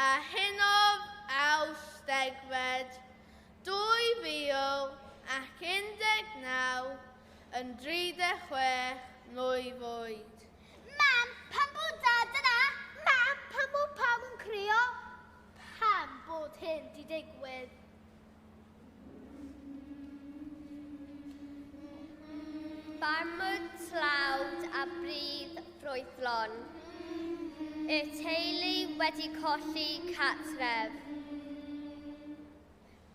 a hynodd Eisteddfod 2019 yn 36 mlwydd oed. Mam, pam bod dad yna? Mam, pam bod pawb yn crio? Pam bod hyn di digwydd? Ffarmwr tlawd a brydd ffrwythlon. Y teulu wedi colli catref.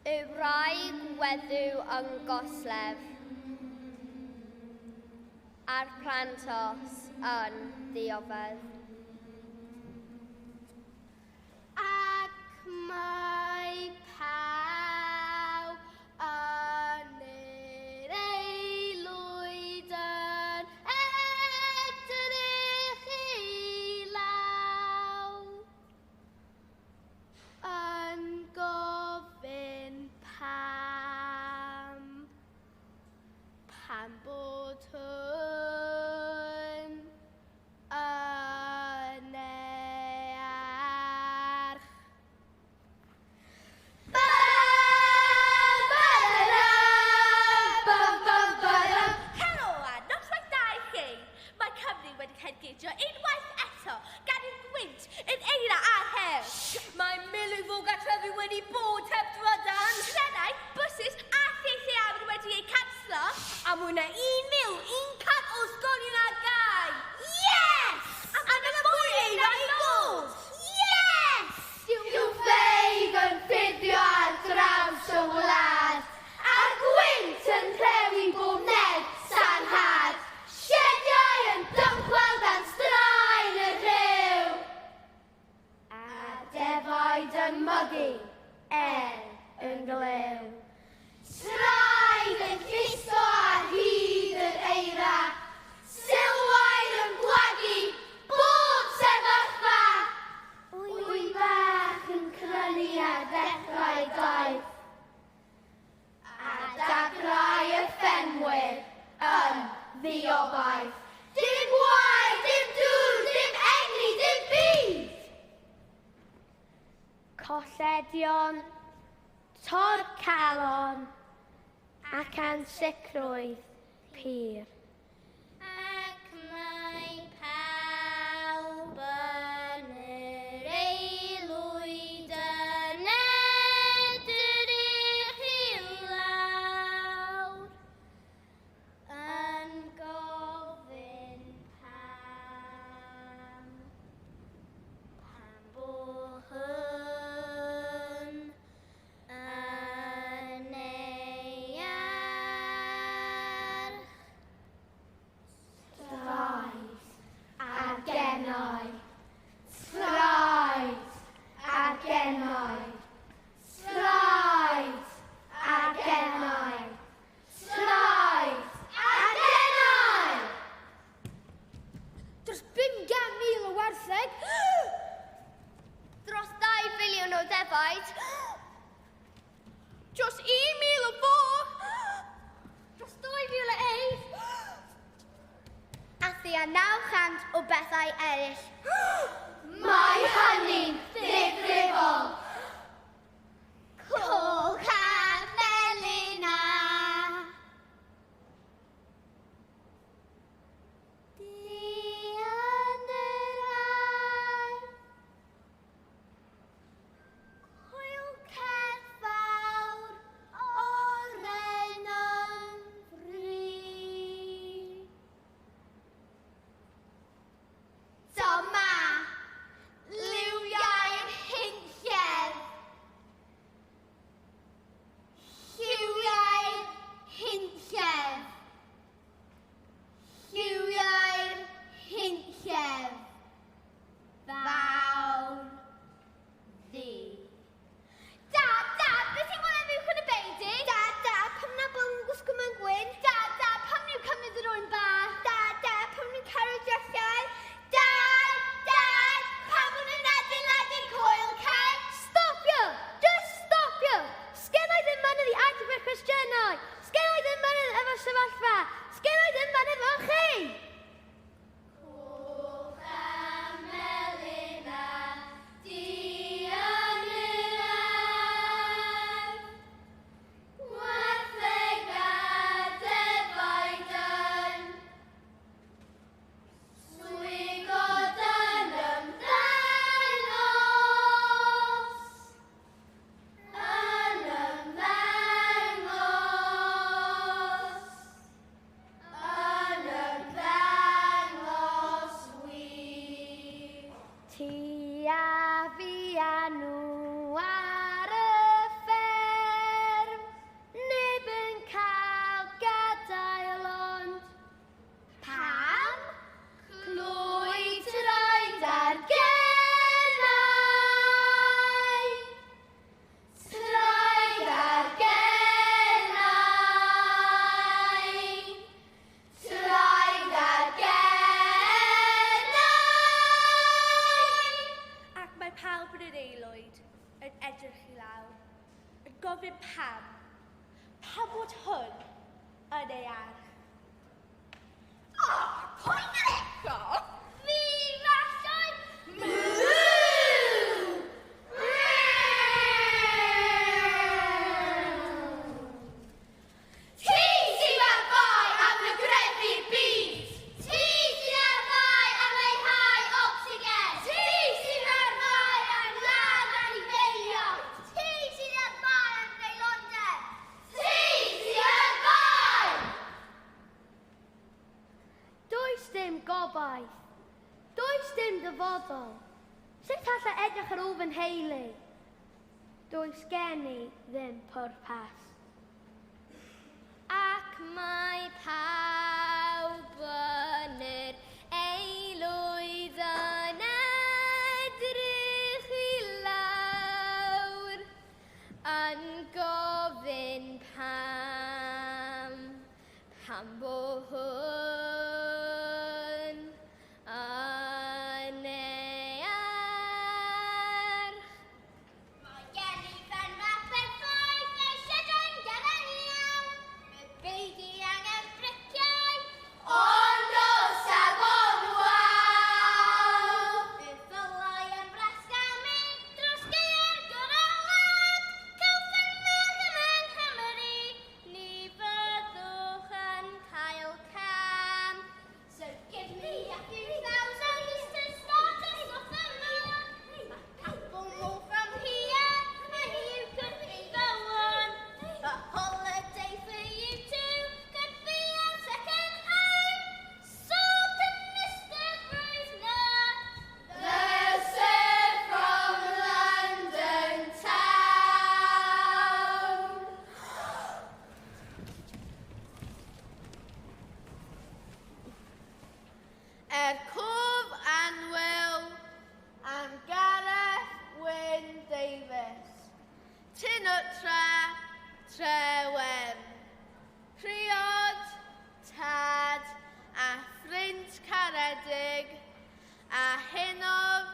Y wraig weddw yn goslef. A'r prantos yn ddiobydd. Ac mae pawb yn yr aelwyd yn edrych i lawr yn gofyn pam bod hwn yn earch. Helo a noswaith da i chi. Mae Cymru wedi cydgeisio unwaith eto gan i'r gwynt yn eira ar her. Mae milwyr fo gartrefi wedi bod heb drydan. Trenau, bwsys a lleithiau wedi eu canslo. A mwy na 1,001 o ysgolion ar gau. Yes! A mae'n mwy eira i ddod. Yes! Ffeidd yn ffurfio ar draws y wlad, a'r gwynt yn rhewi bob ned sarhad. Siediau yn dymchwel dan straen y rhyw, a defaid yn mygu yn glyw. Traed yn lliso ar hyd yr eira, sylwair yn gwagu bob sefyllfa. Wy bach yn crynu ar ddechrau daeth, a dagrau y fenwyr yn ddiobaith. Dim gwaed, dim dŵr, dim egni, dim byd. Colledion, torcalon ac ansicrwydd pur. Ac mae pawb yn yr aelwyd yn edrych i lawr yn gofyn pam bod hwn yn earch. Traed a genau, traed a genau, traed a genau, traed a genau. Dros 50,000 o wartheg. Dros 2 filiwn o defaid. Dros 1,000 o fo. Dros 2,000 o eif. A thea 900 o bethau eraill. Mae hynny'n ddifrifol. Coch a melina. Di yn yr ar. Hwyl ceffawr oren yn fri. Dyma liwiau gofyn pam. Pam bod hwn yn ei arch? Pwy'n yr echo? Fi fallai! Ti sydd ar bai am hygreddu'r byd! Ti sydd ar bai am leihau ocsigen! Ti sydd ar bai am ladd anifeiliaid! Ti sydd ar bai am greulondeb! Ti sydd ar bai! Does dim gobaith. Does dim dyfodol. Sut allai edrych ar ôl fy nheulu? Does gen i ddim pwrpas. Ac mae pawb yn yr aelwyd yn edrych i lawr, yn gofyn pam bo hwn yn ei arch. Mae gen i fenfa perffaith eisiau dyn gyda'n iawn. Mae beidi angen briciau. Ond oes ag onwaw. Fe ddylai yn bresgamu dros gae'r gorolad. Cawfen merch yng Nghymru, ni fyddwch yn cael cam. So give me a few thousand to start us off the moon. A couple more from here, and you could be the one. A holiday for you two could be our second home. So to Mr. Brewster, the sir from London town. Cof Anwyl am Gareth Wyn Davies. Tynutra Trewem. Priod, tad a ffrind caredig a henof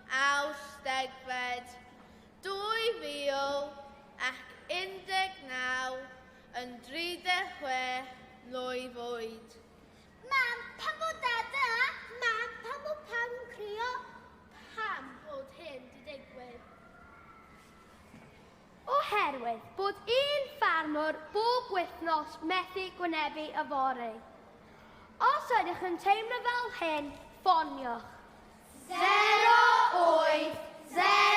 Eisteddfod 2019 yn 36 mlwydd oed. Mam, pam bod dad yna? Mam, pam bod pawb yn crio? Pam bod hyn di digwydd? Oherwydd bod un ffarmwr bob wythnos methu gwynebu y fory. Os ydych yn teimlo fel hyn, ffoniwch. 080